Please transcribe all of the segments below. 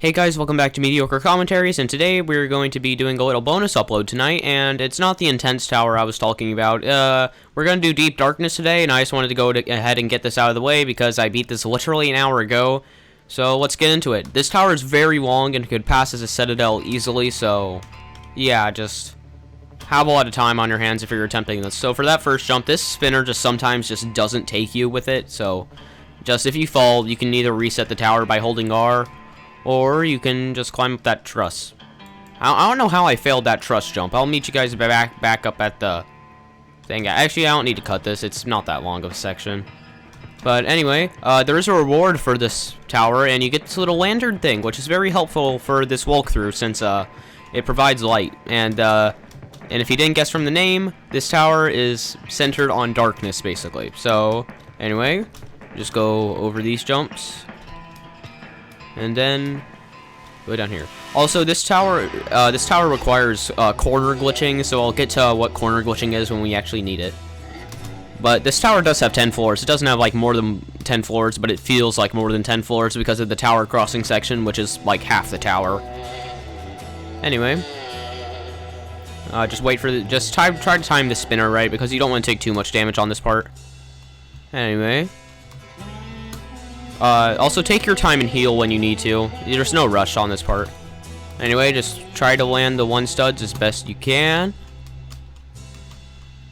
Hey guys, welcome back to Mediocre Commentaries, and today we're going to be doing a little bonus upload tonight, and it's not the intense tower I was talking about. We're going to do Deep Darkness today, and I just wanted to go ahead and get this out of the way because I beat this literally an hour ago. So let's get into it. This tower is very long and could pass as a citadel easily, so yeah, just have a lot of time on your hands if you're attempting this. So for that first jump, this spinner just sometimes just doesn't take you with it, so just if you fall, you can either reset the tower by holding R, or you can just climb up that truss. I don't know how I failed that truss jump. I'll meet you guys back up at the thing. Actually, I don't need to cut this. It's not that long of a section. But anyway, there is a reward for this tower, and you get this little lantern thing, which is very helpful for this walkthrough since it provides light. And if you didn't guess from the name, this tower is centered on darkness, basically. So anyway, just go over these jumps. And then go down here. Also, this tower requires corner glitching, so I'll get to what corner glitching is when we actually need it. But this tower does have 10 floors. It doesn't have like more than 10 floors, but it feels like more than 10 floors because of the tower crossing section, which is like half the tower. Anyway, just wait for just try to time the spinner right because you don't want to take too much damage on this part. Anyway. Also take your time and heal when you need to. There's no rush on this part. Anyway, just try to land the one studs as best you can.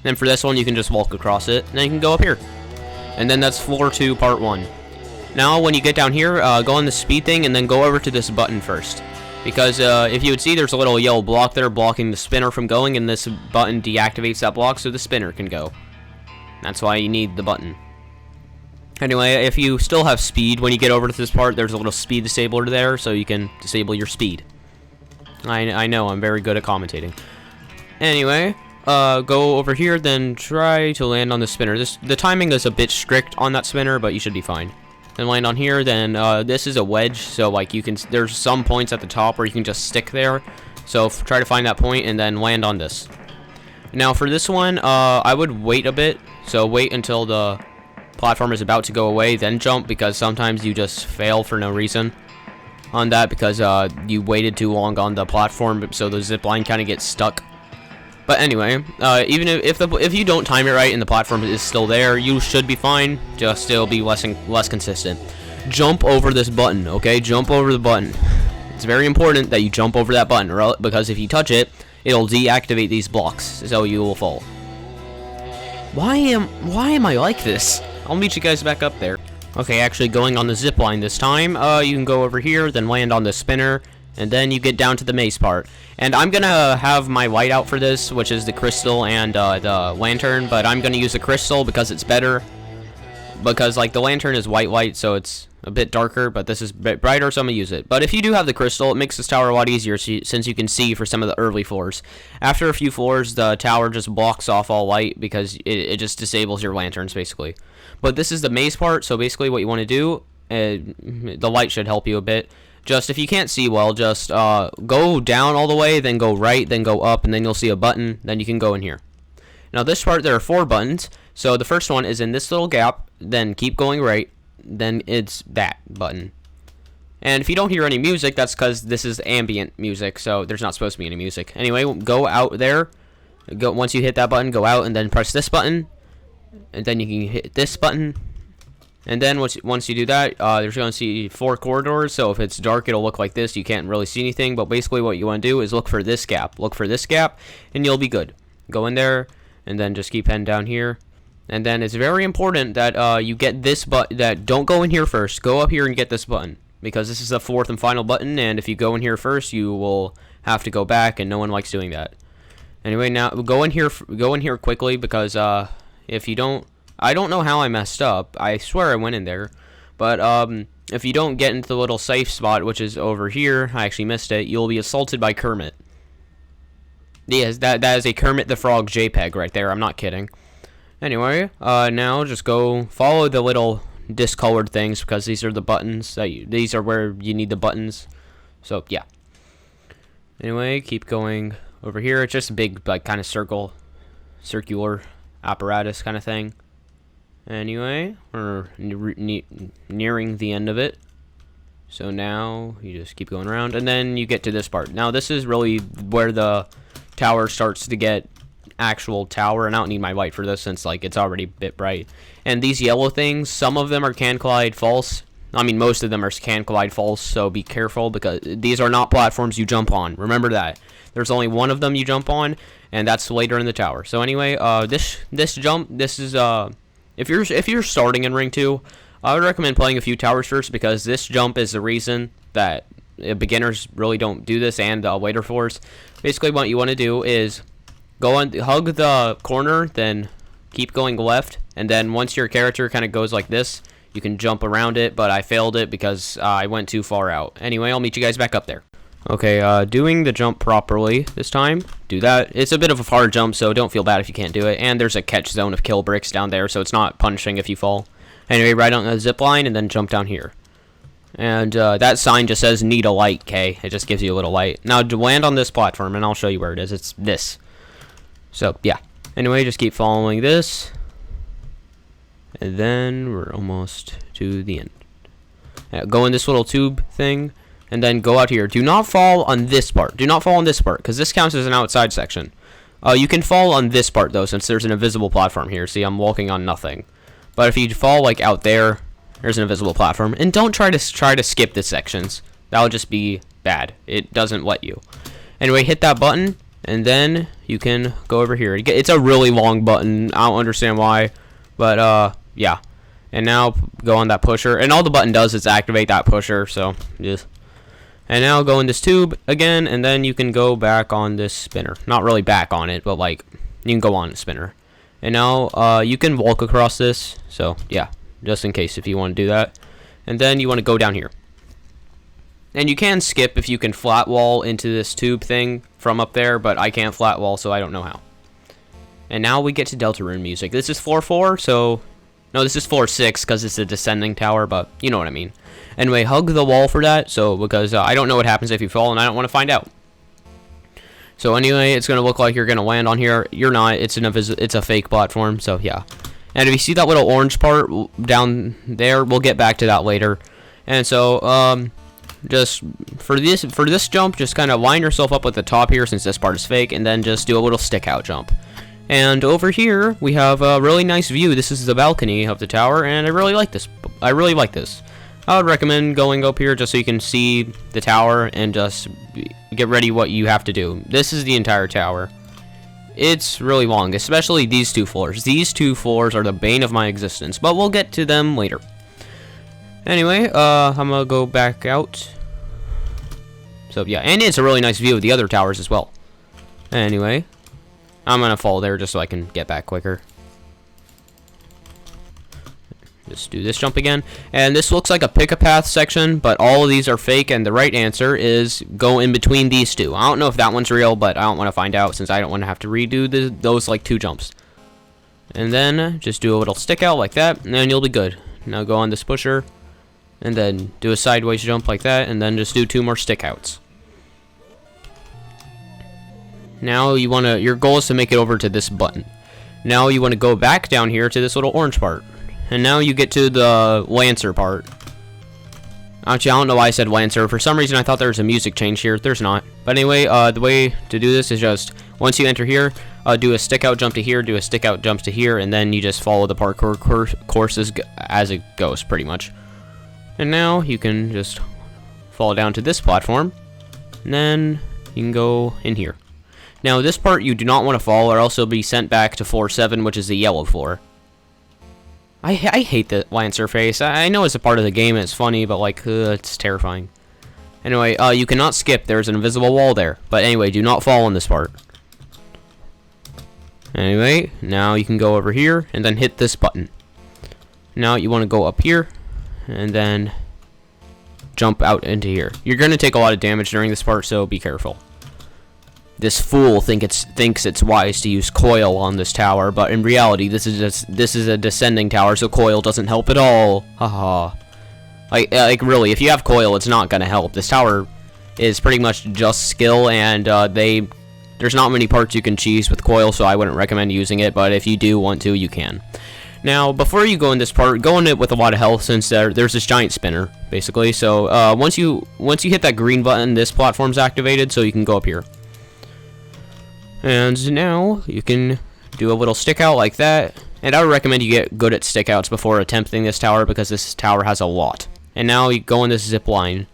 Then for this one, you can just walk across it. And then you can go up here. And then that's floor 2, part 1. Now, when you get down here, go on the speed thing and then go over to this button first. Because if you would see, there's a little yellow block there blocking the spinner from going. And this button deactivates that block so the spinner can go. That's why you need the button. Anyway, if you still have speed when you get over to this part, there's a little speed disabler there, so you can disable your speed. I know, I'm very good at commentating. Anyway, go over here, then try to land on the spinner. The timing is a bit strict on that spinner, but you should be fine. Then land on here, then this is a wedge, so like there's some points at the top where you can just stick there. So try to find that point and then land on this. Now for this one, I would wait a bit, so wait until the platform is about to go away, then jump, because sometimes you just fail for no reason on that because you waited too long on the platform, so the zip line kind of gets stuck. But anyway, even if you don't time it right and the platform is still there, you should be fine. Just it'll be less consistent. Jump over this button, okay? Jump over the button. It's very important that you jump over that button, because if you touch it, it'll deactivate these blocks, so you will fall. Why am I like this? I'll meet you guys back up there. Okay, actually going on the zip line this time. You can go over here, then land on the spinner, and then you get down to the maze part. And I'm gonna have my light out for this, which is the crystal and the lantern, but I'm gonna use the crystal because it's better. Because like the lantern is white light, so it's a bit darker, but this is a bit brighter, so I'm gonna use it. But if you do have the crystal, it makes this tower a lot easier since you can see for some of the early floors. After a few floors, the tower just blocks off all light because it just disables your lanterns, basically. But this is the maze part, so basically what you want to do, the light should help you a bit. Just if you can't see well, just go down all the way, then go right, then go up, and then you'll see a button, then you can go in here. Now this part, there are 4 buttons. So the first one is in this little gap, then keep going right, then it's that button. And if you don't hear any music, that's because this is ambient music, so there's not supposed to be any music. Anyway, go out there. Once you hit that button, go out and then press this button. And then you can hit this button. And then once you do that, you're going to see 4 corridors. So if it's dark, it'll look like this. You can't really see anything, but basically what you want to do is look for this gap. Look for this gap, and you'll be good. Go in there, and then just keep heading down here. And then it's very important that you get this button. That don't go in here first. Go up here and get this button, because this is the 4th and final button. And if you go in here first, you will have to go back, and no one likes doing that. Anyway, now go in here quickly, because if you don't, I don't know how I messed up. I swear I went in there, but if you don't get into the little safe spot, which is over here, I actually missed it. You'll be assaulted by Kermit. Yes, that is a Kermit the Frog JPEG right there. I'm not kidding. Anyway, now just go follow the little discolored things because these are the buttons. These are where you need the buttons. So yeah. Anyway, keep going over here. It's just a big, like, kind of circular apparatus kind of thing. Anyway, we're nearing the end of it. So now you just keep going around, and then you get to this part. Now this is really where the tower starts to get actual tower, and I don't need my light for this since like it's already a bit bright. And these yellow things, some of them are can collide false. I mean, most of them are can collide false, so be careful because these are not platforms you jump on. Remember that. There's only one of them you jump on, and that's later in the tower. So anyway, this jump, this is if you're starting in Ring 2, I would recommend playing a few towers first because this jump is the reason that beginners really don't do this, and later floors. Basically, what you want to do is go on, hug the corner, then keep going left, and then once your character kind of goes like this, you can jump around it, but I failed it because I went too far out. Anyway, I'll meet you guys back up there. Okay, doing the jump properly this time. Do that. It's a bit of a hard jump, so don't feel bad if you can't do it. And there's a catch zone of kill bricks down there, so it's not punishing if you fall. Anyway, right on the zip line, and then jump down here. And that sign just says need a light, okay? It just gives you a little light. Now, to land on this platform, and I'll show you where it is. It's this. So, yeah. Anyway, just keep following this. And then we're almost to the end. Go in this little tube thing, and then go out here. Do not fall on this part. Do not fall on this part, because this counts as an outside section. You can fall on this part, though, since there's an invisible platform here. See, I'm walking on nothing. But if you fall, like, out there, there's an invisible platform. And don't try to skip the sections. That would just be bad. It doesn't let you. Anyway, hit that button, and then you can go over here. It's a really long button. I don't understand why. But, yeah. And now, go on that pusher. And all the button does is activate that pusher, so, just... And now go in this tube again, and then you can go back on this spinner. Not really back on it, but, like, you can go on the spinner. And now, you can walk across this, so, yeah, just in case if you want to do that. And then you want to go down here. And you can skip if you can flat wall into this tube thing from up there, but I can't flat wall, so I don't know how. And now we get to Deltarune music. This is floor 4, so... No, this is floor 6, because it's a descending tower, but you know what I mean. Anyway, hug the wall for that, so, because I don't know what happens if you fall, and I don't want to find out. So anyway, it's going to look like you're going to land on here. You're not. It's a fake platform, so yeah. And if you see that little orange part down there, we'll get back to that later. And so, just for this jump, just kind of line yourself up with the top here since this part is fake, and then just do a little stick out jump. And over here, we have a really nice view. This is the balcony of the tower, and I really like this. I really like this. I would recommend going up here just so you can see the tower and just get ready what you have to do. This is the entire tower. It's really long, especially these two floors. These two floors are the bane of my existence, but we'll get to them later. Anyway, I'm gonna go back out. So yeah, and it's a really nice view of the other towers as well. Anyway, I'm gonna fall there just so I can get back quicker. Just do this jump again. And this looks like a pick-a-path section, but all of these are fake, and the right answer is go in between these two. I don't know if that one's real, but I don't want to find out since I don't want to have to redo those like 2 jumps. And then just do a little stick out like that, and then you'll be good. Now go on this pusher, and then do a sideways jump like that, and then just do 2 more stick outs. Now your goal is to make it over to this button. Now you want to go back down here to this little orange part. And now you get to the Lancer part. Actually, I don't know why I said Lancer. For some reason, I thought there was a music change here. There's not. But anyway, the way to do this is just, once you enter here, do a stick-out jump to here, do a stick-out jump to here, and then you just follow the parkour courses as it goes, pretty much. And now you can just fall down to this platform, and then you can go in here. Now, this part you do not want to fall, or else you'll be sent back to floor 7, which is the yellow floor. I hate the Lancer face. I know it's a part of the game and it's funny, but like, it's terrifying. Anyway, you cannot skip. There's an invisible wall there. But anyway, do not fall on this part. Anyway, now you can go over here and then hit this button. Now you want to go up here and then jump out into here. You're going to take a lot of damage during this part, so be careful. This fool thinks it's wise to use coil on this tower, but in reality, this is a descending tower, so coil doesn't help at all. Haha. Like really, if you have coil, it's not gonna help. This tower is pretty much just skill, and there's not many parts you can cheese with coil, so I wouldn't recommend using it. But if you do want to, you can. Now, before you go in this part, go in it with a lot of health, since there's this giant spinner, basically. So, once you hit that green button, this platform's activated, so you can go up here. And now, you can do a little stick out like that. And I would recommend you get good at stick outs before attempting this tower, because this tower has a lot. And now, you go in this zip line,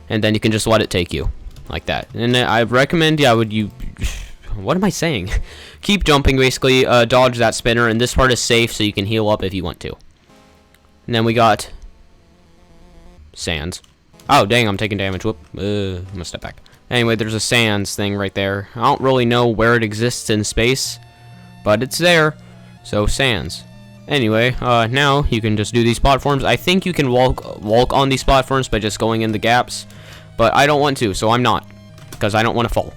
and then you can just let it take you, like that. And I recommend, what am I saying? Keep jumping, basically, dodge that spinner, and this part is safe, so you can heal up if you want to. And then we got sands. Oh, dang, I'm taking damage. Whoop. I'm gonna step back. Anyway, there's a sands thing right there. I don't really know where it exists in space, but it's there. So, sands. Anyway, now you can just do these platforms. I think you can walk on these platforms by just going in the gaps, but I don't want to, so I'm not, because I don't want to fall.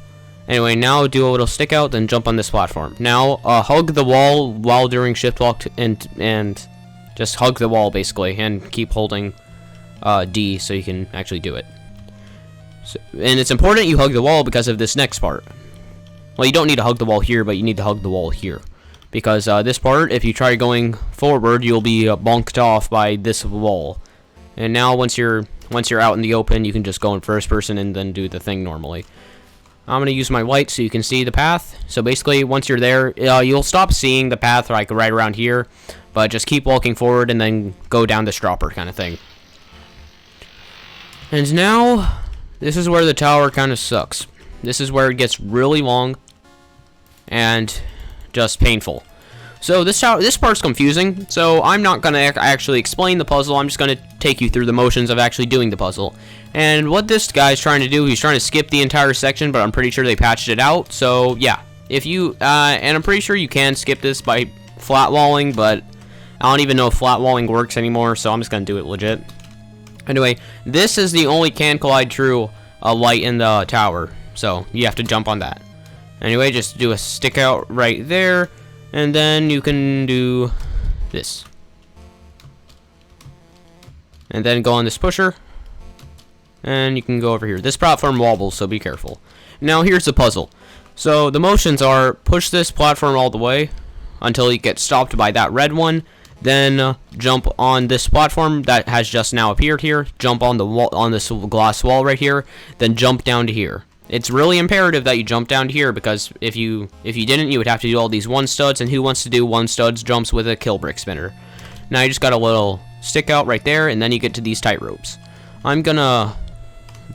Anyway, now do a little stick out, then jump on this platform. Now, hug the wall while doing shift walk, and just hug the wall, basically, and keep holding D so you can actually do it. So, and it's important you hug the wall because of this next part. Well, you don't need to hug the wall here, but you need to hug the wall here. Because this part, if you try going forward, you'll be bonked off by this wall. And now, once you're out in the open, you can just go in first person and then do the thing normally. I'm going to use my light so you can see the path. So basically, once you're there, you'll stop seeing the path like right around here. But just keep walking forward and then go down this dropper kind of thing. And now, this is where the tower kind of sucks. This is where it gets really long and just painful. So this part's confusing, so I'm not going to actually explain the puzzle. I'm just going to take you through the motions of actually doing the puzzle. And what this guy's trying to do, he's trying to skip the entire section, but I'm pretty sure they patched it out. So yeah, if you and I'm pretty sure you can skip this by flat walling, but I don't even know if flat walling works anymore, so I'm just going to do it legit. Anyway, this is the only can collide true light in the tower, so you have to jump on that. Anyway, just do a stick out right there. And then you can do this. And then go on this pusher. And you can go over here. This platform wobbles, so be careful. Now here's the puzzle. So the motions are push this platform all the way until you get stopped by that red one. Then jump on this platform that has just now appeared here. Jump on the wall, on this glass wall right here. Then jump down to here. It's really imperative that you jump down to here, because if you didn't, you would have to do all these one studs, and who wants to do one studs jumps with a kill brick spinner? Now you just got a little stick out right there, and then you get to these tight ropes. I'm gonna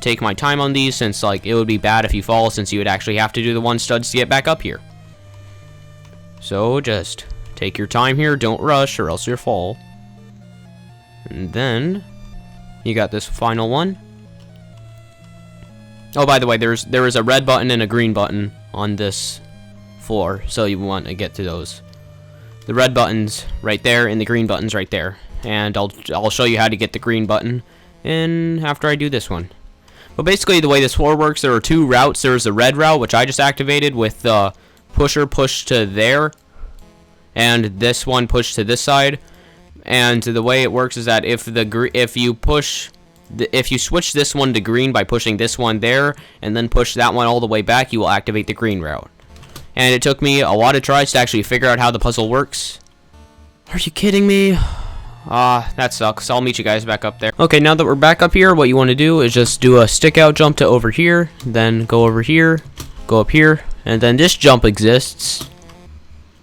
take my time on these, since like it would be bad if you fall, since you would actually have to do the one studs to get back up here. So just take your time here, don't rush, or else you'll fall. And then you got this final one. Oh, by the way, there is a red button and a green button on this floor, so you want to get to those. The red button's right there, and the green button's right there. And I'll show you how to get the green button after I do this one. But basically, the way this floor works, there are two routes. There's the red route, which I just activated with the pusher push to there, and this one push to this side. And the way it works is that if you switch this one to green by pushing this one there, and then push that one all the way back, you will activate the green route. And it took me a lot of tries to actually figure out how the puzzle works. Are you kidding me? That sucks. I'll meet you guys back up there. Okay, now that we're back up here, what you want to do is just do a stick out jump to over here, then go over here, go up here, and then this jump exists.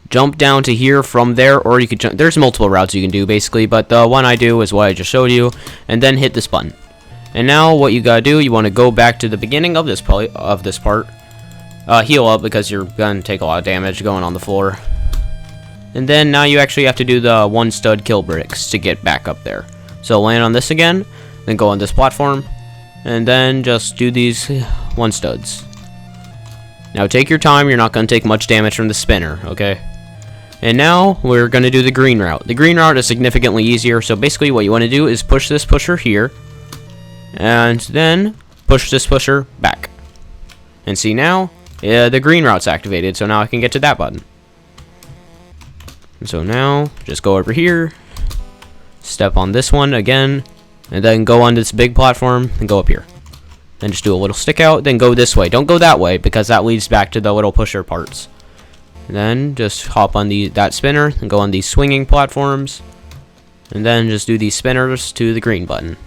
Jump down to here from there, or you could jump. There's multiple routes you can do, basically, but the one I do is what I just showed you, and then hit this button. And now what you gotta do, you want to go back to the beginning of this part. Heal up, because you're gonna take a lot of damage going on the floor. And then now you actually have to do the one stud kill bricks to get back up there. So land on this again, then go on this platform, and then just do these one studs. Now take your time, you're not gonna take much damage from the spinner, okay? And now, we're going to do the green route. The green route is significantly easier, so basically what you want to do is push this pusher here, and then push this pusher back. And see now, the green route's activated, so now I can get to that button. And so now, just go over here, step on this one again, and then go on this big platform, and go up here. Then just do a little stick out, then go this way. Don't go that way, because that leads back to the little pusher parts. Then just hop on that spinner and go on these swinging platforms. And then just do these spinners to the green button.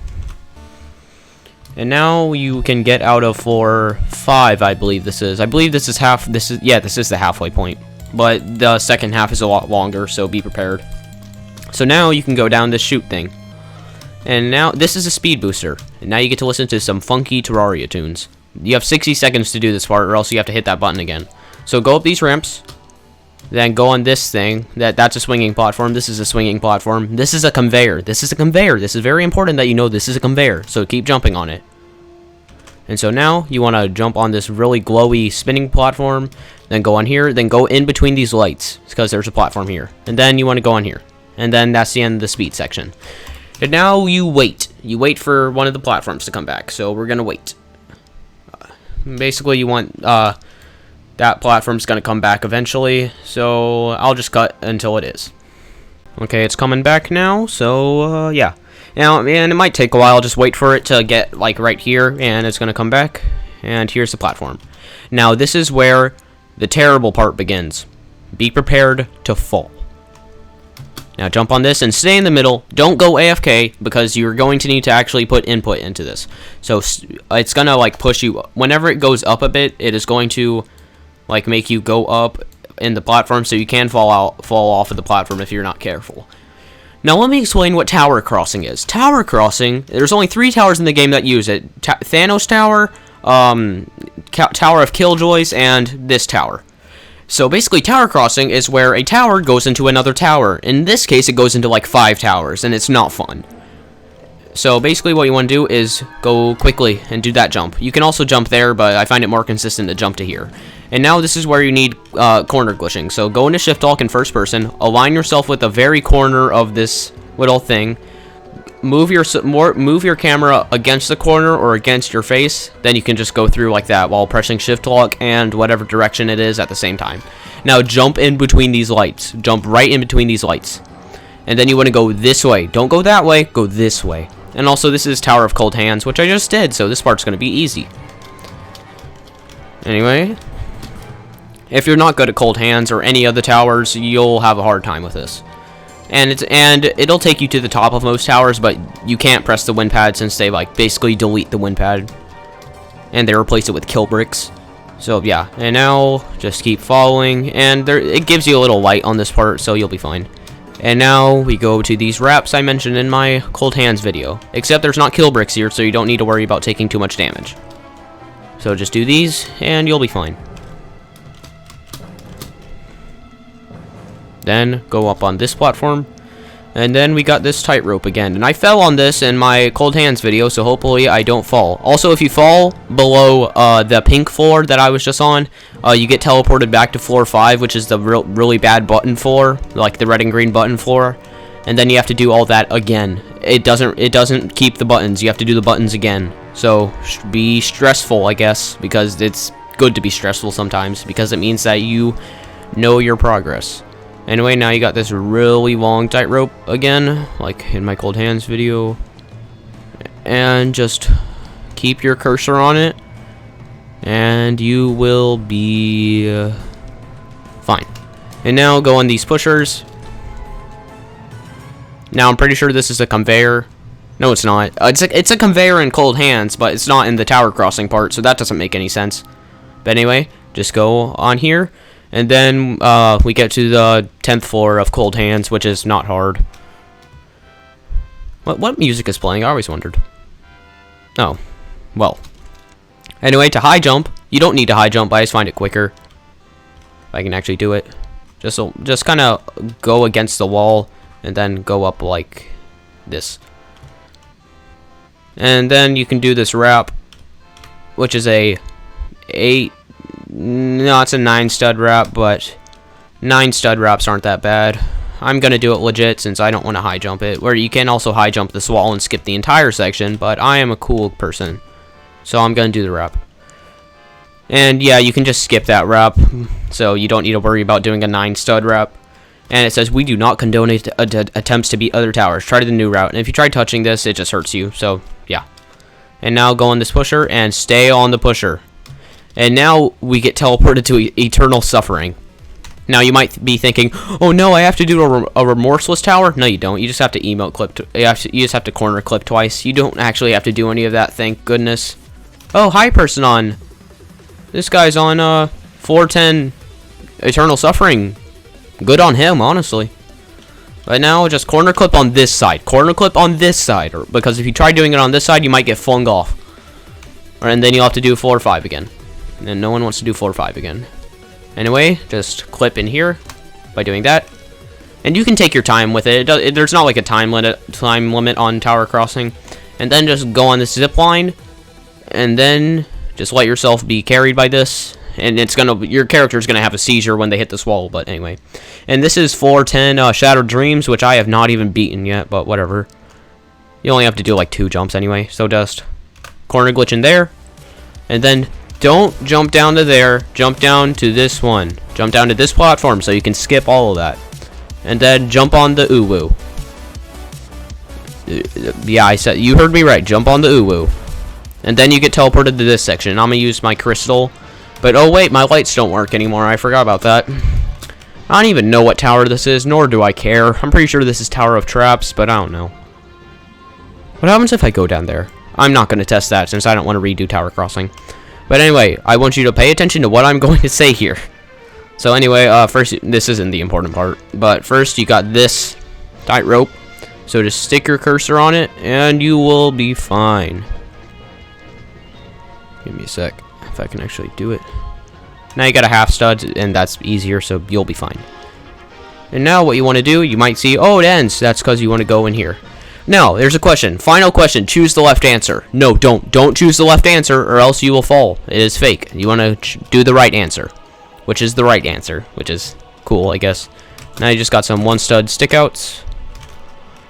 And now you can get out of floor 5, I believe this is. I believe this is this is the halfway point. But the second half is a lot longer, so be prepared. So now you can go down this chute thing. And now, this is a speed booster. And now you get to listen to some funky Terraria tunes. You have 60 seconds to do this part, or else you have to hit that button again. So go up these ramps. Then go on this thing. That's a swinging platform. This is a swinging platform. This is a conveyor. This is a conveyor. This is very important that you know this is a conveyor. So keep jumping on it. And so now you want to jump on this really glowy spinning platform. Then go on here. Then go in between these lights, because there's a platform here. And then you want to go on here. And then that's the end of the speed section. And now you wait. You wait for one of the platforms to come back. So we're going to wait. Basically, you want that platform's going to come back eventually. So I'll just cut until it is. Okay, it's coming back now. So, yeah. Now, and it might take a while. Just wait for it to get, like, right here. And it's going to come back. And here's the platform. Now, this is where the terrible part begins. Be prepared to fall. Now jump on this and stay in the middle. Don't go AFK, because you're going to need to actually put input into this. So it's gonna like push you. Whenever it goes up a bit, it is going to like make you go up in the platform, so you can fall off of the platform if you're not careful. Now let me explain what tower crossing is. Tower crossing, there's only 3 towers in the game that use it. Thanos Tower, Tower of Killjoys, and this tower. So basically, tower crossing is where a tower goes into another tower. In this case, it goes into like 5 towers, and it's not fun. So basically, what you want to do is go quickly and do that jump. You can also jump there, but I find it more consistent to jump to here. And now this is where you need corner glitching. So go into shift lock in first person, align yourself with the very corner of this little thing. Move your camera against the corner or against your face. Then you can just go through like that while pressing shift lock and whatever direction it is at the same time. Now jump in between these lights. Jump right in between these lights. And then you want to go this way. Don't go that way. Go this way. And also this is Tower of Cold Hands, which I just did. So this part's going to be easy. Anyway. If you're not good at Cold Hands or any other towers, you'll have a hard time with this. And it'll take you to the top of most towers, but you can't press the wind pad since they like basically delete the wind pad, and they replace it with kill bricks. So yeah, and now just keep following, and it gives you a little light on this part, so you'll be fine. And now we go to these wraps I mentioned in my Cold Hands video, except there's not kill bricks here, so you don't need to worry about taking too much damage. So just do these, and you'll be fine. Then go up on this platform, and then we got this tightrope again, and I fell on this in my Cold Hands video, so hopefully I don't fall. Also, if you fall below the pink floor that I was just on, you get teleported back to floor 5, which is the really bad button floor, like the red and green button floor, and then you have to do all that again. It doesn't keep the buttons. You have to do the buttons again. So be stressful, I guess, because it's good to be stressful sometimes, because it means that you know your progress. Anyway, now you got this really long tightrope again, like in my Cold Hands video. And just keep your cursor on it, and you will be fine. And now go on these pushers. Now I'm pretty sure this is a conveyor. No, it's not. It's a conveyor in Cold Hands, but it's not in the tower crossing part, so that doesn't make any sense. But anyway, just go on here. And then we get to the 10th floor of Cold Hands, which is not hard. What music is playing? I always wondered. Oh, well. Anyway, to high jump, you don't need to high jump, but I just find it quicker. If I can actually do it. Just kind of go against the wall, and then go up like this. And then you can do this wrap, which is a 8... No, it's a 9 stud wrap, but 9 stud wraps aren't that bad. I'm going to do it legit since I don't want to high jump it. Where you can also high jump this wall and skip the entire section, but I am a cool person. So I'm going to do the wrap. And yeah, you can just skip that wrap, so you don't need to worry about doing a 9 stud wrap. And it says, we do not condone attempts to beat other towers. Try the new route. And if you try touching this, it just hurts you. So, yeah. And now go on this pusher and stay on the pusher. And now we get teleported to eternal suffering. Now you might be thinking, oh no, I have to do a remorseless tower. No, you don't. You just have to emote clip. You just have to corner clip twice. You don't actually have to do any of that. Thank goodness. Oh, hi, person on. This guy's on 410 Eternal Suffering. Good on him, honestly. But now just corner clip on this side. Corner clip on this side, because if you try doing it on this side, you might get flung off. And then you'll have to do 4 or 5 again. And no one wants to do 4 or 5 again. Anyway, just clip in here by doing that. And you can take your time with it. There's not like a time limit on tower crossing. And then just go on this zip line. And then just let yourself be carried by this. And your character's gonna have a seizure when they hit this wall. But anyway. And this is 410 Shattered Dreams, which I have not even beaten yet, but whatever. You only have to do like 2 jumps anyway. So just corner glitch in there. And then don't jump down to there. Jump down to this one. Jump down to this platform so you can skip all of that. And then jump on the uwu. Yeah, I said, you heard me right. Jump on the uwu. And then you get teleported to this section. I'm gonna use my crystal. But oh wait, my lights don't work anymore. I forgot about that. I don't even know what tower this is, nor do I care. I'm pretty sure this is Tower of Traps, but I don't know. What happens if I go down there? I'm not gonna test that since I don't want to redo tower crossing. But anyway, I want you to pay attention to what I'm going to say here. So anyway, first, this isn't the important part. But first, you got this tightrope. So just stick your cursor on it, and you will be fine. Give me a sec, if I can actually do it. Now you got a half stud, and that's easier, so you'll be fine. And now what you want to do, you might see, oh, it ends. That's because you want to go in here. Now, there's a question. Final question. Choose the left answer. No, don't. Don't choose the left answer, or else you will fall. It is fake. You want to do the right answer, which is the right answer, which is cool, I guess. Now you just got some 1-stud stickouts.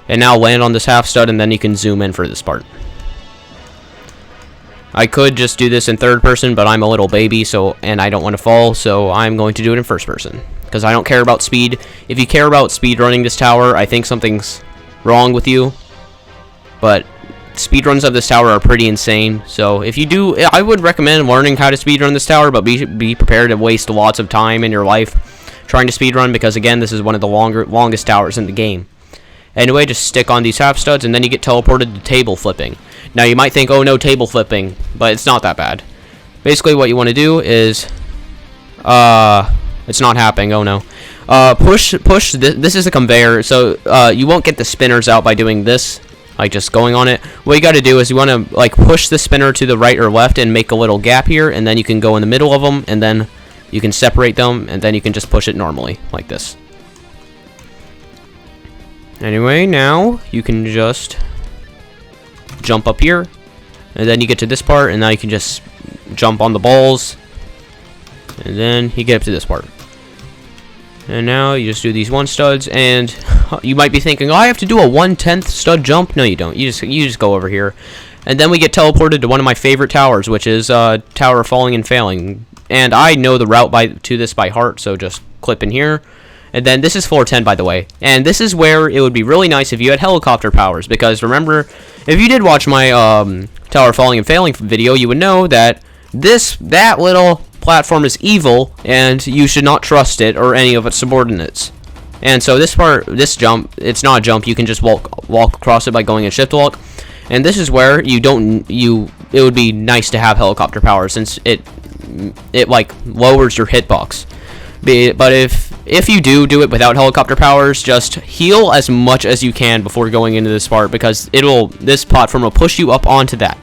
And now land on this half stud, and then you can zoom in for this part. I could just do this in third person, but I'm a little baby, and I don't want to fall, so I'm going to do it in first person. Because I don't care about speed. If you care about speed running this tower, I think something's wrong with you. But speedruns of this tower are pretty insane. So if you do, I would recommend learning how to speedrun this tower, but be prepared to waste lots of time in your life trying to speedrun, because again, this is one of the longest towers in the game. Anyway, just stick on these half studs, and then you get teleported to table flipping. Now you might think, oh no, table flipping, but it's not that bad. Basically, what you want to do is, it's not happening. Oh no. Push. This is a conveyor, so you won't get the spinners out by doing this, like just going on it. What you got to do is you want to like push the spinner to the right or left and make a little gap here, and then you can go in the middle of them, and then you can separate them, and then you can just push it normally like this. Anyway, now you can just jump up here, and then you get to this part, and now you can just jump on the balls, and then you get up to this part. And now you just do these 1-studs, and you might be thinking, oh, I have to do a 1/10 stud jump. No, you don't. You just go over here, and then we get teleported to one of my favorite towers, which is Tower of Falling and Failing. And I know the route to this by heart, so just clip in here. And then this is 410, by the way. And this is where it would be really nice if you had helicopter powers, because remember, if you did watch my Tower Falling and Failing video, you would know that that little platform is evil, and you should not trust it or any of its subordinates. And so this jump, it's not a jump. You can just walk across it by going in shift walk. And this is where it would be nice to have helicopter powers, since it like lowers your hitbox. But if you do it without helicopter powers, just heal as much as you can before going into this part, because this platform will push you up onto that.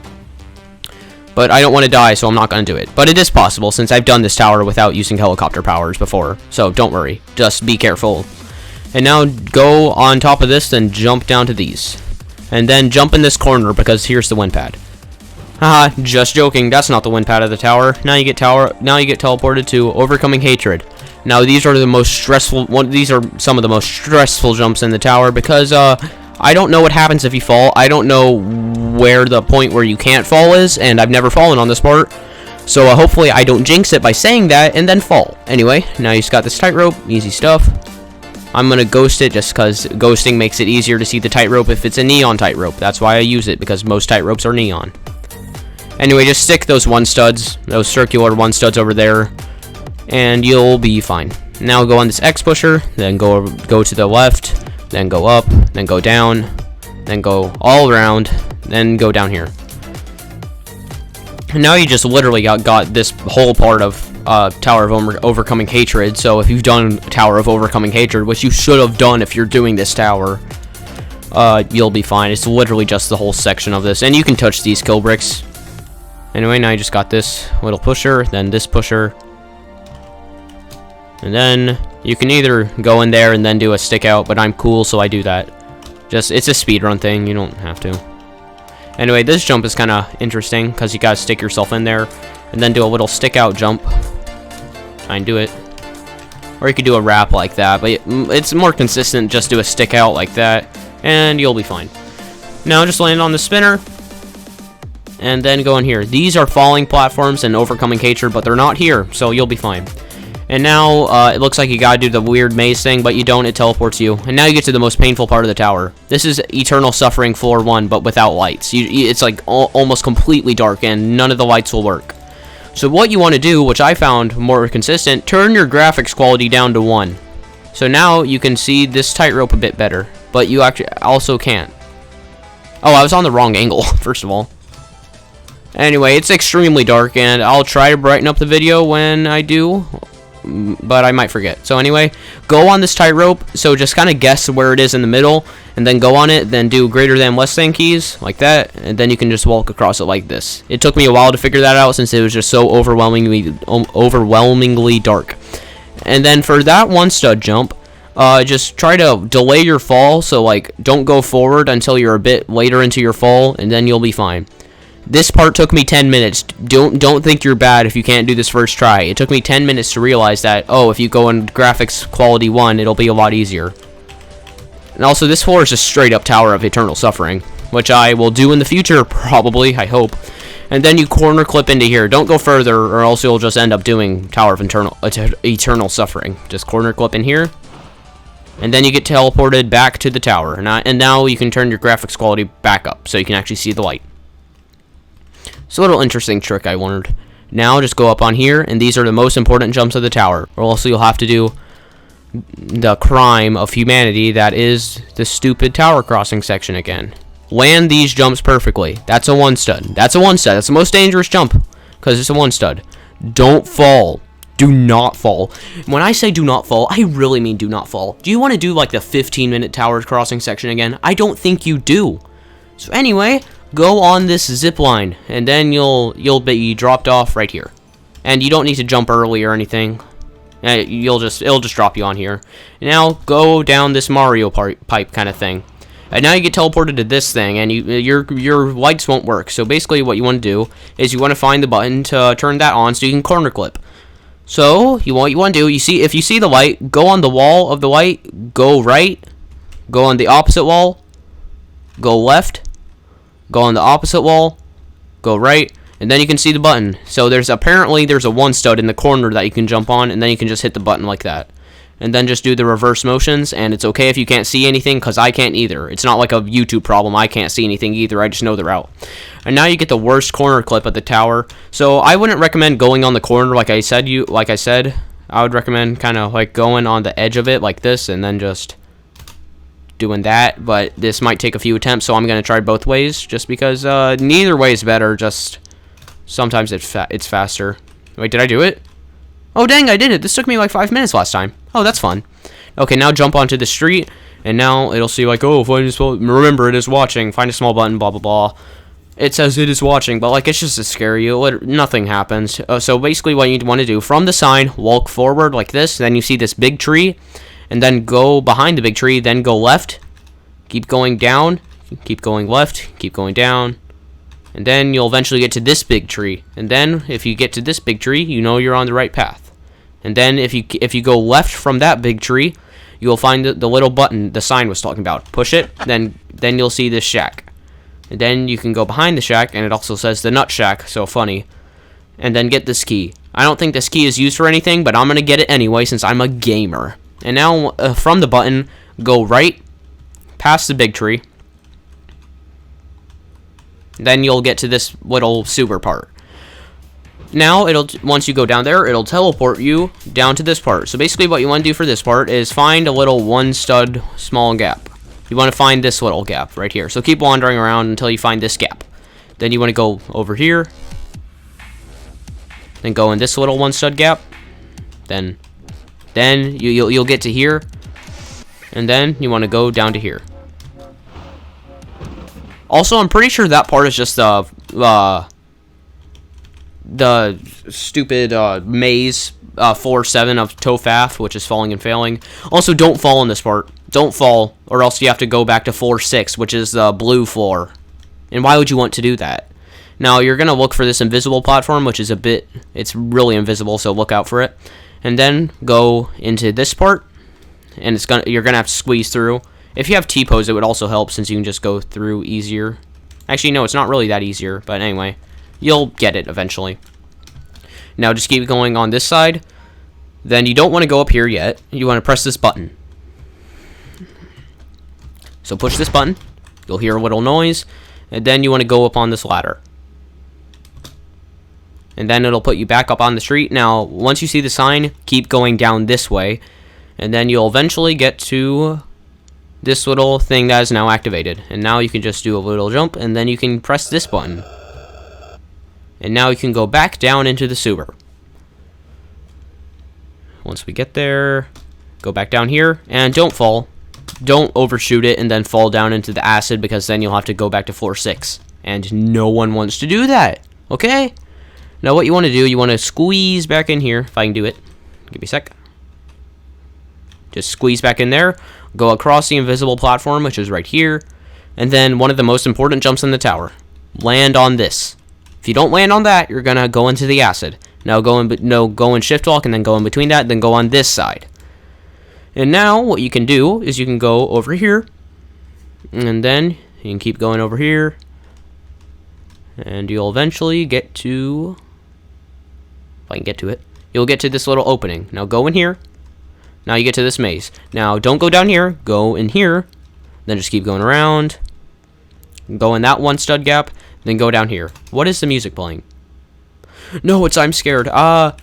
But I don't want to die, so I'm not going to do it. But it is possible, since I've done this tower without using helicopter powers before. So don't worry, just be careful. And now go on top of this, then jump down to these. And then jump in this corner, because here's the wind pad. Haha, just joking, that's not the wind pad of the tower. Now you get teleported to Overcoming Hatred. Now these are the most stressful these are some of the most stressful jumps in the tower, because I don't know what happens if you fall. I don't know where the point where you can't fall is, and I've never fallen on this part. So hopefully I don't jinx it by saying that and then fall. Anyway, now you just got this tightrope, easy stuff. I'm gonna ghost it just because ghosting makes it easier to see the tightrope if it's a neon tightrope. That's why I use it, because most tightropes are neon. Anyway, just stick those 1-studs, those circular 1-studs over there, and you'll be fine. Now go on this X pusher, then go to the left, then go up, then go down, then go all around, then go down here. And now you just literally got this whole part of Tower of Overcoming Hatred. So if you've done Tower of Overcoming Hatred, which you should have done if you're doing this tower, you'll be fine. It's literally just the whole section of this, and you can touch these kill bricks. Anyway, now you just got this little pusher, then this pusher, and then you can either go in there and then do a stick out, but I'm cool, so I do that. It's a speedrun thing, you don't have to. Anyway, this jump is kind of interesting, because you gotta stick yourself in there, and then do a little stick out jump. Try and do it. Or you could do a wrap like that, but it's more consistent, just do a stick out like that, and you'll be fine. Now just land on the spinner, and then go in here. These are falling platforms and Overcoming Hatred, but they're not here, so you'll be fine. And now, it looks like you gotta do the weird maze thing, but you don't, it teleports you. And now you get to the most painful part of the tower. This is Eternal Suffering Floor 1, but without lights. It's like almost completely dark, and none of the lights will work. So what you want to do, which I found more consistent, turn your graphics quality down to 1. So now you can see this tightrope a bit better, but you actually also can't. Oh, I was on the wrong angle, first of all. Anyway, it's extremely dark, and I'll try to brighten up the video when I do, but I might forget. So anyway, go on this tightrope, so just kind of guess where it is in the middle, and then go on it, then do greater than less than keys, like that, and then you can just walk across it like this. It took me a while to figure that out, since it was just so overwhelmingly dark. And then for that one stud jump, just try to delay your fall, so like, don't go forward until you're a bit later into your fall, and then you'll be fine. This part took me 10 minutes. Don't think you're bad if you can't do this first try. It took me 10 minutes to realize that, oh, if you go in graphics quality 1, it'll be a lot easier. And also, this floor is just straight up Tower of Eternal Suffering, which I will do in the future, probably, I hope. And then you corner clip into here. Don't go further, or else you'll just end up doing Tower of Eternal Suffering. Just corner clip in here, and then you get teleported back to the tower. And now you can turn your graphics quality back up, so you can actually see the light. It's a little interesting trick I learned. Now just go up on here, and these are the most important jumps of the tower, or else you'll have to do the crime of humanity that is the stupid tower crossing section again. Land these jumps perfectly. That's a 1 stud. That's a 1 stud. That's the most dangerous jump, because it's a 1 stud. Don't fall. Do not fall. When I say do not fall, I really mean do not fall. Do you want to do like the 15-minute tower crossing section again? I don't think you do. So anyway, go on this zip line, and then you'll be dropped off right here. And you don't need to jump early or anything. It'll just drop you on here. Now go down this Mario pipe kind of thing. And now you get teleported to this thing, and your lights won't work. So basically what you want to do is you want to find the button to turn that on so you can corner clip. So what you want to do, if you see the light, go on the wall of the light, go right, go on the opposite wall, go left, go on the opposite wall, go right, and then you can see the button. So there's a 1 stud in the corner that you can jump on, and then you can just hit the button like that. And then just do the reverse motions, and it's okay if you can't see anything, because I can't either. It's not like a YouTube problem. I can't see anything either. I just know the route. And now you get the worst corner clip at the tower. So I wouldn't recommend going on the corner like I said. I would recommend kind of like going on the edge of it like this, and then just doing that. But this might take a few attempts, so I'm going to try both ways, just because neither way is better. Just sometimes it's faster. Wait, did I do it? Oh, dang, I did it. This took me like 5 minutes last time. Oh, that's fun. Okay, now jump onto the street, and now it'll see like, oh, remember, it is watching. Find a small button, blah, blah, blah. It says it is watching, but like, it's just to scare you. Nothing happens. So basically what you want to do, from the sign, walk forward like this. Then you see this big tree, and then go behind the big tree, then go left. Keep going down. Keep going left. Keep going down. And then you'll eventually get to this big tree. And then if you get to this big tree, you know you're on the right path. And then if you go left from that big tree, you'll find the little button the sign was talking about. Push it, then you'll see this shack. And then you can go behind the shack, and it also says the nut shack, so funny. And then get this key. I don't think this key is used for anything, but I'm going to get it anyway since I'm a gamer. And now from the button, go right past the big tree. Then you'll get to this little sewer part. Now, once you go down there, it'll teleport you down to this part. So basically what you want to do for this part is find a little one stud small gap. You want to find this little gap right here. So keep wandering around until you find this gap. Then you want to go over here. Then go in this little one stud gap. Then you'll get to here. And then you want to go down to here. Also, I'm pretty sure that part is just the stupid maze 4-7 of Tofaf, which is falling and failing. Also, don't fall in this part. Don't fall, or else you have to go back to 4-6, which is the blue floor. And why would you want to do that? Now, you're going to look for this invisible platform, which is it's really invisible, so look out for it. And then go into this part, and you're going to have to squeeze through. If you have T-pose, it would also help, since you can just go through easier. Actually, no, it's not really that easier, but anyway. You'll get it eventually. Now just keep going on this side. Then you don't want to go up here yet. You want to press this button. So push this button. You'll hear a little noise. And then you want to go up on this ladder. And then it'll put you back up on the street. Now, once you see the sign, keep going down this way. And then you'll eventually get to this little thing that is now activated. And now you can just do a little jump. And then you can press this button. And now you can go back down into the sewer. Once we get there, go back down here, and don't fall. Don't overshoot it and then fall down into the acid, because then you'll have to go back to floor 6. And no one wants to do that, okay? Now what you want to do, you want to squeeze back in here, if I can do it. Give me a sec. Just squeeze back in there, go across the invisible platform, which is right here, and then one of the most important jumps in the tower. Land on this. If you don't land on that, you're gonna go into the acid. Now go in shift walk, and then go in between that, then go on this side. And now what you can do is you can go over here, and then you can keep going over here, and you'll eventually get to, if I can get to it, you'll get to this little opening. Now go in here. Now you get to this maze. Now don't go down here, go in here, then just keep going around, go in that one stud gap, then go down here. What is the music playing? No, it's I'm Scared. I'm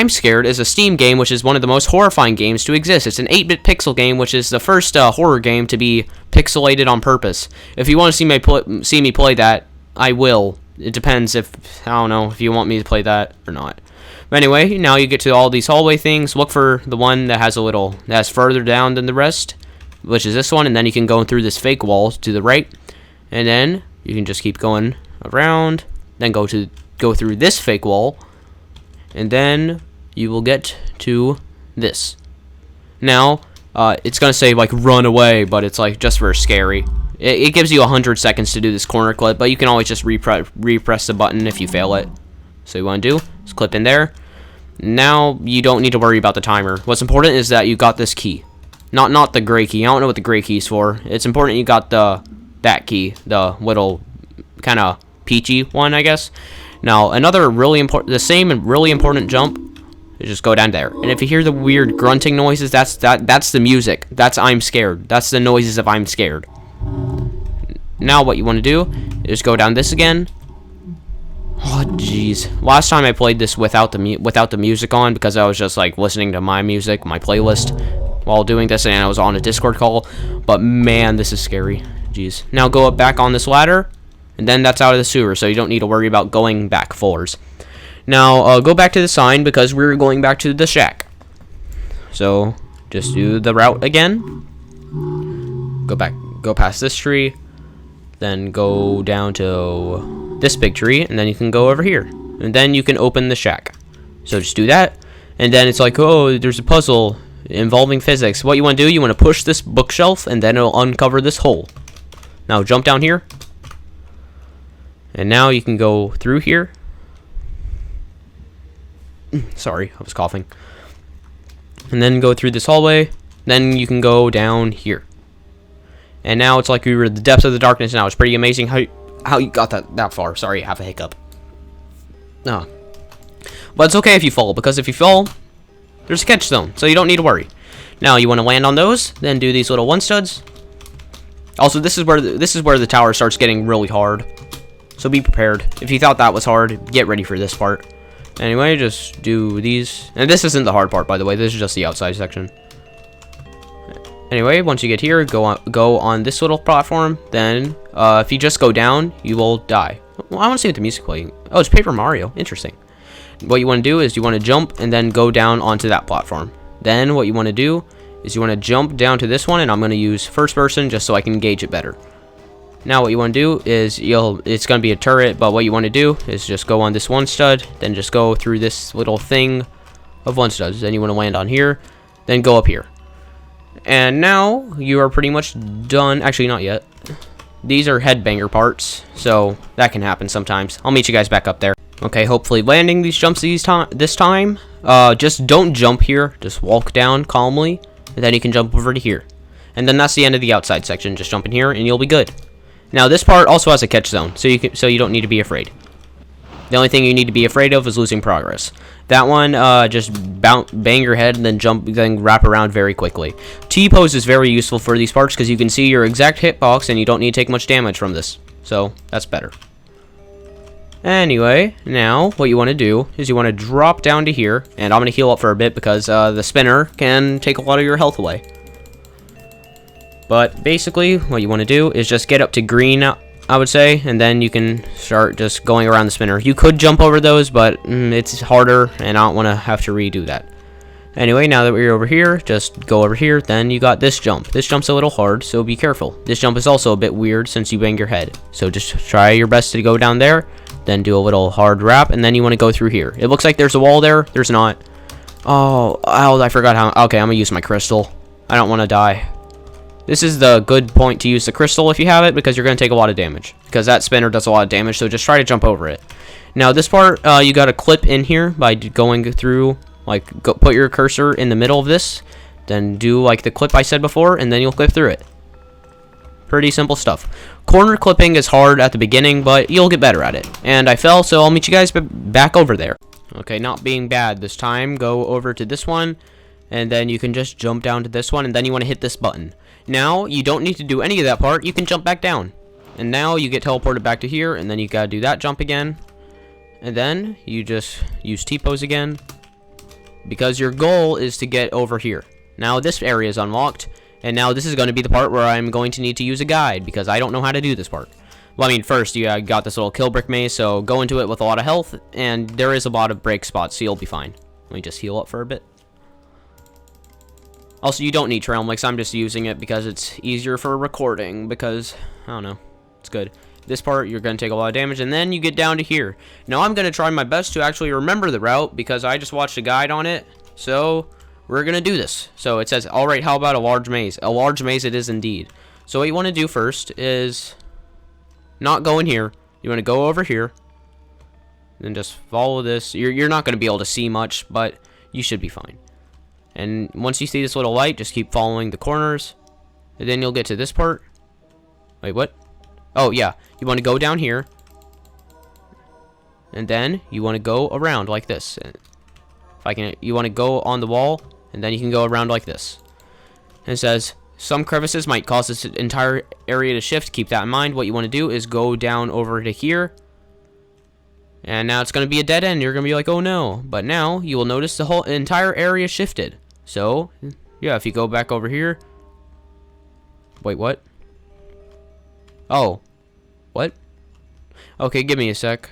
Scared is a Steam game, which is one of the most horrifying games to exist. It's an 8-bit pixel game, which is the first horror game to be pixelated on purpose. If you want to see me play that, I will. It depends if, I don't know, if you want me to play that or not. But anyway, now you get to all these hallway things. Look for the one that's further down than the rest, which is this one, and then you can go through this fake wall to the right, and then you can just keep going around, then go through this fake wall, and then you will get to this. Now, it's gonna say like run away, but it's like just for scary. It gives you 100 seconds to do this corner clip, but you can always just repress the button if you fail it. So you want to do is clip in there. Now you don't need to worry about the timer. What's important is that you got this key, not the gray key. I don't know what the gray key is for. It's important you got that key, the little kind of peachy one, I guess. Now another the same and really important jump is just go down there. And if you hear the weird grunting noises, that's the music. That's I'm Scared. That's the noises of I'm Scared. Now what you want to do is go down this again. Oh jeez. Last time I played this without the music on, because I was just like listening to my music, my playlist, while doing this, and I was on a Discord call. But man, this is scary. Jeez. Now go up back on this ladder, and then that's out of the sewer, so you don't need to worry about going back floors. Now go back to the sign, because we're going back to the shack. So just do the route again. Go past this tree, then go down to this big tree, and then you can go over here, and then you can open the shack. So just do that, and then it's like, oh, there's a puzzle involving physics. What you want to do, you want to push this bookshelf, and then it'll uncover this hole. Now jump down here, and now you can go through here. Sorry, I was coughing. And then go through this hallway, then you can go down here. And now it's like we were at the depths of the darkness now. It's pretty amazing how you got that far. Sorry, I have a hiccup. No. But it's okay if you fall, because if you fall, there's a catch zone, so you don't need to worry. Now you want to land on those, then do these little one studs. Also, this is where the tower starts getting really hard. So be prepared. If you thought that was hard, get ready for this part. Anyway, just do these. And this isn't the hard part, by the way. This is just the outside section. Anyway, once you get here, go on this little platform. Then, if you just go down, you will die. Well, I want to see what the music playing. Oh, it's Paper Mario. Interesting. What you want to do is you want to jump and then go down onto that platform. Then what you want to do is you want to jump down to this one, and I'm going to use first person just so I can gauge it better. Now what you want to do is it's going to be a turret, but what you want to do is just go on this one stud, then just go through this little thing of one studs. Then you want to land on here, then go up here. And now you are pretty much done. Actually, not yet. These are headbanger parts, so that can happen sometimes. I'll meet you guys back up there. Okay, hopefully landing these jumps this time. Just don't jump here. Just walk down calmly, and then you can jump over to here. And then that's the end of the outside section. Just jump in here, and you'll be good. Now, this part also has a catch zone, so you don't need to be afraid. The only thing you need to be afraid of is losing progress. That one, just bang your head and then jump, then wrap around very quickly. T-pose is very useful for these parts because you can see your exact hitbox and you don't need to take much damage from this. So, that's better. Anyway, now, what you want to do is you want to drop down to here, and I'm going to heal up for a bit because the spinner can take a lot of your health away. But, basically, what you want to do is just get up to green, I would say, and then you can start just going around the spinner. You could jump over those, but it's harder, and I don't want to have to redo that. Anyway, now that we're over here, just go over here, then you got this jump. This jump's a little hard, so be careful. This jump is also a bit weird since you bang your head. So just try your best to go down there, then do a little hard wrap, and then you want to go through here. It looks like there's a wall there. There's not. Oh, I forgot how. Okay, I'm going to use my crystal. I don't want to die. This is the good point to use the crystal if you have it, because you're going to take a lot of damage. Because that spinner does a lot of damage, so just try to jump over it. Now, this part, you got to clip in here by going through, like, put your cursor in the middle of this, then do, like, the clip I said before, and then you'll clip through it. Pretty simple stuff. Corner clipping is hard at the beginning, but you'll get better at it. And I fell, so I'll meet you guys back over there. Okay, not being bad this time. Go over to this one, and then you can just jump down to this one, and then you want to hit this button. Now, you don't need to do any of that part. You can jump back down. And now you get teleported back to here, and then you gotta do that jump again. And then you just use T-pose again, because your goal is to get over here. Now, this area is unlocked, and now this is going to be the part where I'm going to need to use a guide, because I don't know how to do this part. Well, I mean, first, you got this little kill brick maze, so go into it with a lot of health, and there is a lot of break spots, so you'll be fine. Let me just heal up for a bit. Also, you don't need Trail Mix. I'm just using it because it's easier for recording, because, I don't know, it's good. This part, you're going to take a lot of damage, and then you get down to here. Now, I'm going to try my best to actually remember the route, because I just watched a guide on it, so we're going to do this. So, it says, alright, how about a large maze? A large maze it is indeed. So, what you want to do first is not go in here. You want to go over here, and just follow this. You're not going to be able to see much, but you should be fine. And once you see this little light, just keep following the corners. And then you'll get to this part. Wait, what? Oh, yeah. You want to go down here. And then you want to go around like this. You want to go on the wall, and then you can go around like this. And it says, some crevices might cause this entire area to shift. Keep that in mind. What you want to do is go down over to here. And now it's going to be a dead end. You're going to be like, oh no. But now you will notice the whole entire area shifted. So, yeah, if you go back over here. Wait, what? Oh. What? Okay, give me a sec.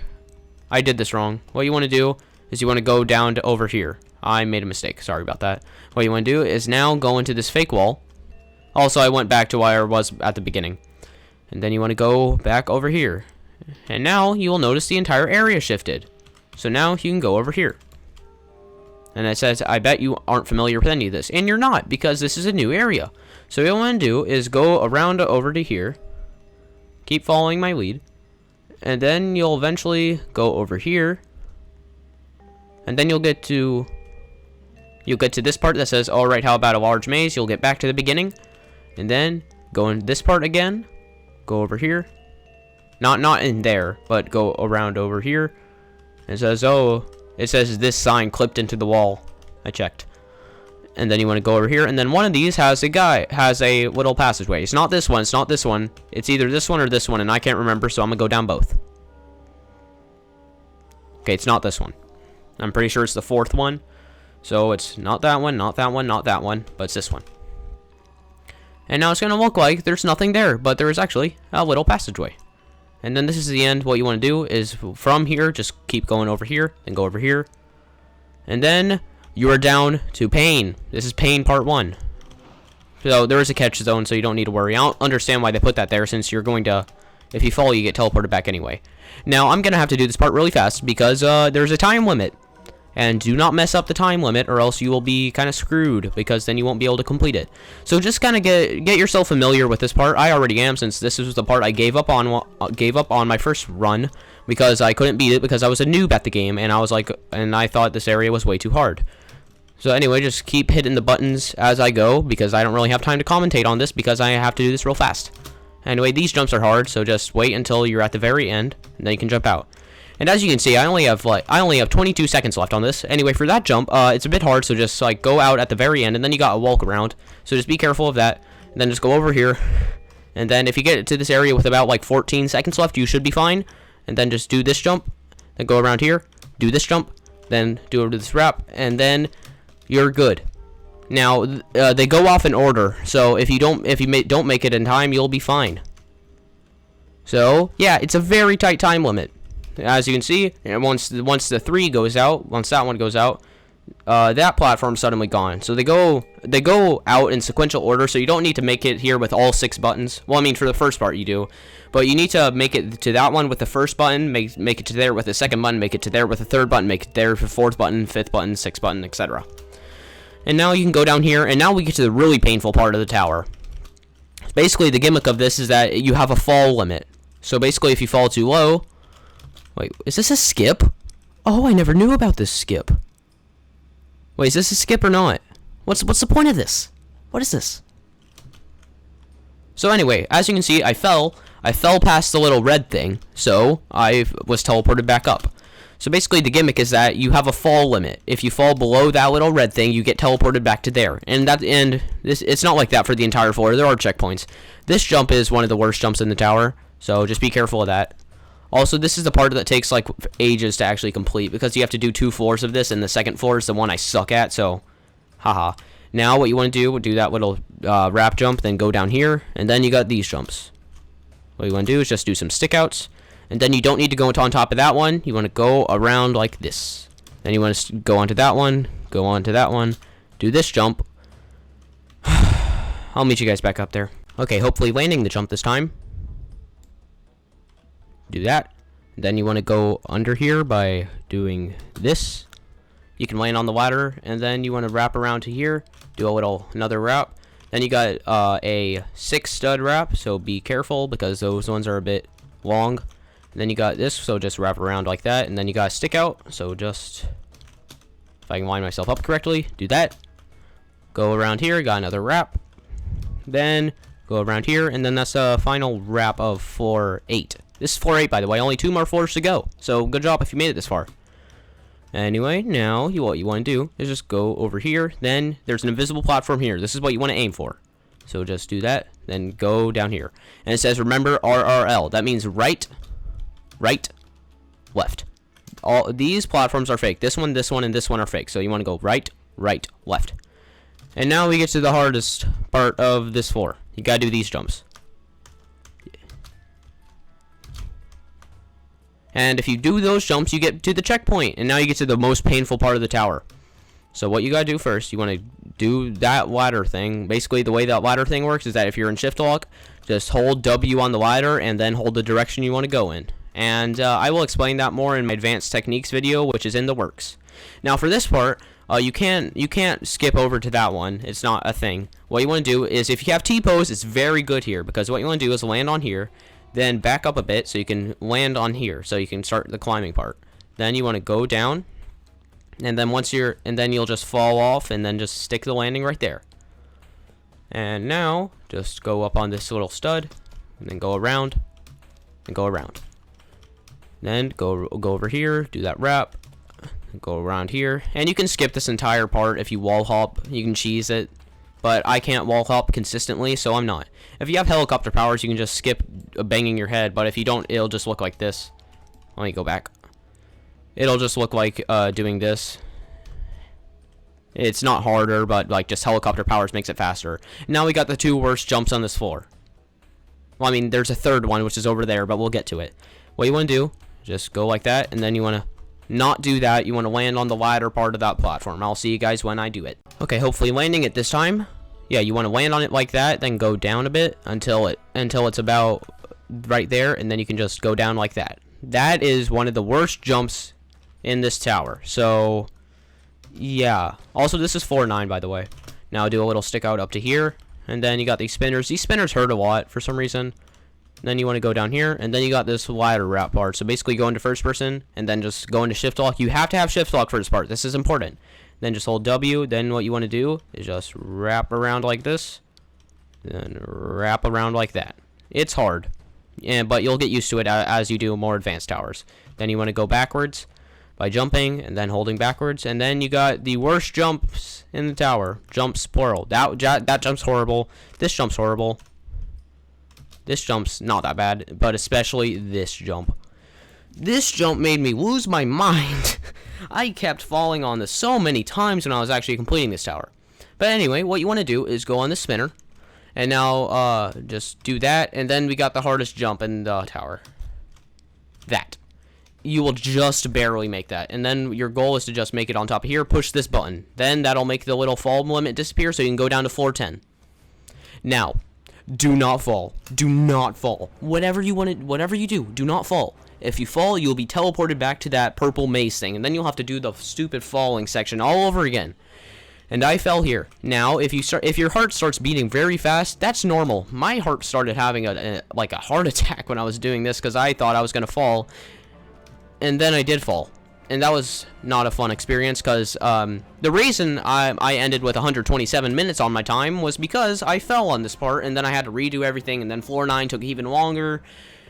I did this wrong. What you want to do is you want to go down to over here. I made a mistake. Sorry about that. What you want to do is now go into this fake wall. Also, I went back to where I was at the beginning. And then you want to go back over here. And now you will notice the entire area shifted. So now you can go over here. And it says, I bet you aren't familiar with any of this. And you're not, because this is a new area. So what you want to do is go around over to here. Keep following my lead. And then you'll eventually go over here. And then you'll get to this part that says, alright, how about a large maze? You'll get back to the beginning. And then go in this part again. Go over here. Not in there, but go around over here. It says, oh, it says this sign clipped into the wall. I checked. And then you want to go over here, and then one of these has a little passageway. It's not this one, it's not this one. It's either this one or this one, and I can't remember, so I'm going to go down both. Okay, it's not this one. I'm pretty sure it's the 4th one. So it's not that one, not that one, not that one, but it's this one. And now it's going to look like there's nothing there, but there is actually a little passageway. And then this is the end. What you want to do is from here, just keep going over here, and go over here. And then you are down to pain. This is pain part 1. So there is a catch zone, so you don't need to worry. I don't understand why they put that there, since you're going to, if you fall, you get teleported back anyway. Now, I'm going to have to do this part really fast, because there's a time limit. And do not mess up the time limit, or else you will be kind of screwed, because then you won't be able to complete it. So just kind of get yourself familiar with this part. I already am, since this is the part I gave up on my first run, because I couldn't beat it, because I was a noob at the game, and I thought this area was way too hard. So anyway, just keep hitting the buttons as I go, because I don't really have time to commentate on this, because I have to do this real fast. Anyway, these jumps are hard, so just wait until you're at the very end, and then you can jump out. And as you can see, I only have 22 seconds left on this. Anyway, for that jump, it's a bit hard, so just like go out at the very end, and then you gotta walk around. So just be careful of that, and then just go over here. And then if you get to this area with about like 14 seconds left, you should be fine. And then just do this jump, then go around here, do this jump, then do over to this wrap, and then you're good. Now they go off in order, so if you don't make it in time, you'll be fine. So yeah, it's a very tight time limit. As you can see, and once the 3 goes out, once that one goes out, that platform's suddenly gone. So they go out in sequential order, so you don't need to make it here with all 6 buttons. Well, I mean, for the first part you do, but you need to make it to that one with the first button, make it to there with the second button, make it to there with the third button, make it there for 4th button, 5th button, 6th button, etc. And now you can go down here, and now we get to the really painful part of the tower. Basically, the gimmick of this is that you have a fall limit. So basically, if you fall too low... Wait, is this a skip? Oh, I never knew about this skip. Wait, is this a skip or not? What's the point of this? What is this? So anyway, as you can see, I fell past the little red thing, so I was teleported back up. So basically, the gimmick is that you have a fall limit. If you fall below that little red thing, you get teleported back to there. And it's not like that for the entire floor. There are checkpoints. This jump is one of the worst jumps in the tower, so just be careful of that. Also, this is the part that takes like ages to actually complete, because you have to do 2 floors of this, and the second floor is the one I suck at, so haha. Now what you want to do, do that little wrap jump, then go down here, and then you got these jumps. What you want to do is just do some stick outs, and then you don't need to go on top of that one. You want to go around like this. Then you want to go onto that one, go onto that one, do this jump. I'll meet you guys back up there. Okay, hopefully landing the jump this time. Do that. Then you want to go under here by doing this. You can land on the ladder, and then you want to wrap around to here, do another wrap. Then you got a 6 stud wrap, so be careful because those ones are a bit long. And then you got this, so just wrap around like that, and then you got a stick out, so just, if I can line myself up correctly, do that. Go around here, got another wrap. Then go around here, and then that's a final wrap of floor 8. This is floor 8, by the way. Only 2 more floors to go. So, good job if you made it this far. Anyway, now, what you want to do is just go over here. Then, there's an invisible platform here. This is what you want to aim for. So, just do that. Then, go down here. And it says, remember, RRL. That means right, left. All these platforms are fake. This one, and this one are fake. So, you want to go right, left. And now we get to the hardest part of this floor. You got to do these jumps. And if you do those jumps, you get to the checkpoint. And now you get to the most painful part of the tower. So what you gotta do first, you want to do that ladder thing. Basically, the way that ladder thing works is that if you're in shift lock, just hold W on the ladder and then hold the direction you want to go in. And I will explain that more in my advanced techniques video, which is in the works. Now for this part, you can't skip over to that one. It's not a thing. What you want to do is, if you have T-pose, it's very good here, because what you want to do is land on here, then back up a bit so you can land on here, so you can start the climbing part. Then you want to go down, and then then you'll just fall off, and then just stick the landing right there. And now just go up on this little stud, and then go around, and go around. Then go over here, do that wrap, go around here, and you can skip this entire part if you wall hop. You can cheese it, but I can't wall hop consistently, so I'm not. If you have helicopter powers, you can just skip banging your head, but if you don't, it'll just look like this. Let me go back. it'll just look like doing this. It's not harder, but like just helicopter powers makes it faster. Now we got the 2 worst jumps on this floor. Well, I mean, there's a third one, which is over there, but we'll get to it. What you want to do, just go like that, and then you want to not do that. You want to land on the ladder part of that platform. I'll see you guys when I do it. Okay, hopefully landing it this time. Yeah, you want to land on it like that, then go down a bit until it's about right there, and then you can just go down like that. That is one of the worst jumps in this tower. So, yeah. Also, this is 4-9, by the way. Now do a little stick out up to here, and then you got these spinners. These spinners hurt a lot for some reason. Then you want to go down here, and then you got this ladder wrap part. So basically go into first person, and then just go into shift lock. You have to have shift lock for this part. This is important. Then just hold W. Then what you want to do is just wrap around like this, then wrap around like that. It's hard, but you'll get used to it as you do more advanced towers. Then you want to go backwards by jumping and then holding backwards, and then you got the worst jumps in the tower. Jumps plural. That jump's horrible. This jump's horrible. This jump's not that bad, but especially this jump. This jump made me lose my mind. I kept falling on this so many times when I was actually completing this tower. But anyway, what you want to do is go on the spinner, and now just do that, and then we got the hardest jump in the tower. That. You will just barely make that, and then your goal is to just make it on top of here, push this button. Then that'll make the little fall limit disappear, so you can go down to floor 10. Now, do not fall. Do not fall. Whatever you do, do not fall. If you fall, you'll be teleported back to that purple maze thing, and then you'll have to do the stupid falling section all over again. And I fell here. Now, if your heart starts beating very fast, that's normal. My heart started having a heart attack when I was doing this because I thought I was gonna fall. And then I did fall, and that was not a fun experience because the reason I ended with 127 minutes on my time was because I fell on this part, and then I had to redo everything, and then floor 9 took even longer,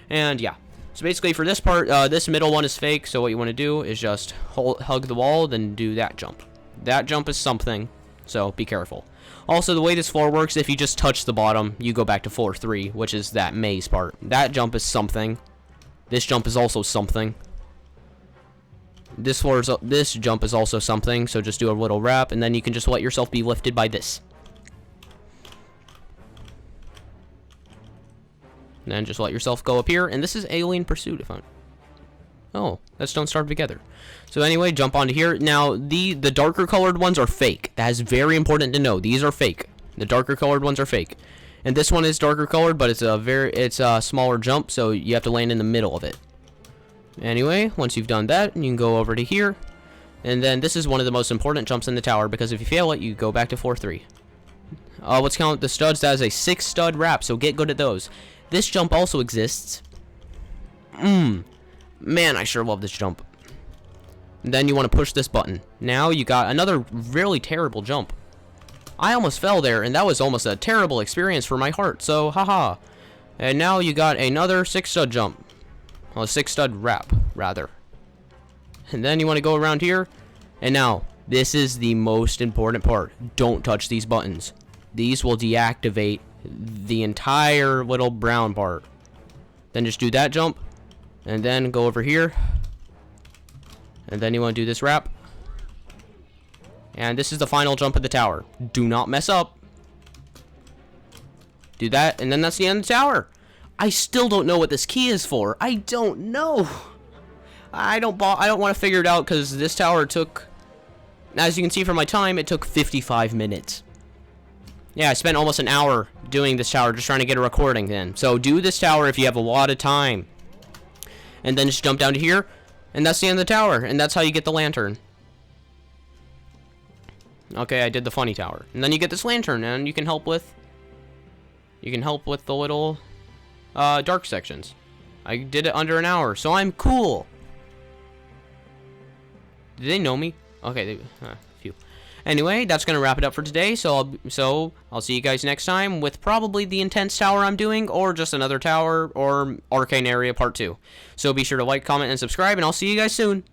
and yeah. So basically for this part, this middle one is fake, so what you want to do is just hug the wall, then do that jump. That jump is something, so be careful. Also, the way this floor works, if you just touch the bottom, you go back to floor 3, which is that maze part. That jump is something. This jump is also something. This jump is also something, so just do a little wrap, and then you can just let yourself be lifted by this. And then just let yourself go up here, and this is Alien Pursuit. Oh, let's don't start together. So anyway, jump onto here. Now, the darker colored ones are fake. That is very important to know. These are fake. The darker colored ones are fake. And this one is darker colored, but it's a smaller jump, so you have to land in the middle of it. Anyway, once you've done that, you can go over to here, and then this is one of the most important jumps in the tower, because if you fail it, you go back to floor 3. Let's count the studs. That is a 6 stud wrap, so get good at those. This jump also exists. Man, I sure love this jump. And then you want to push this button. Now you got another really terrible jump. I almost fell there, and that was almost a terrible experience for my heart, so haha. And now you got another 6 stud jump. Well, a 6 stud wrap, rather. And then you want to go around here. And now, this is the most important part. Don't touch these buttons. These will deactivate the entire little brown part. Then just do that jump. And then go over here. And then you want to do this wrap. And this is the final jump of the tower. Do not mess up. Do that, and then that's the end of the tower. I still don't know what this key is for. I don't know. I don't want to figure it out because this tower took, as you can see from my time, it took 55 minutes. Yeah, I spent almost an hour doing this tower just trying to get a recording in. So do this tower if you have a lot of time. And then just jump down to here, and that's the end of the tower, and that's how you get the lantern. Okay, I did the funny tower. And then you get this lantern, and you can help with the little dark sections. I did it under an hour, so I'm cool. Did they know me? Okay, phew. Anyway, that's gonna wrap it up for today. So I'll see you guys next time with probably the intense tower I'm doing, or just another tower, or Arcane Area Part 2. So be sure to like, comment, and subscribe, and I'll see you guys soon.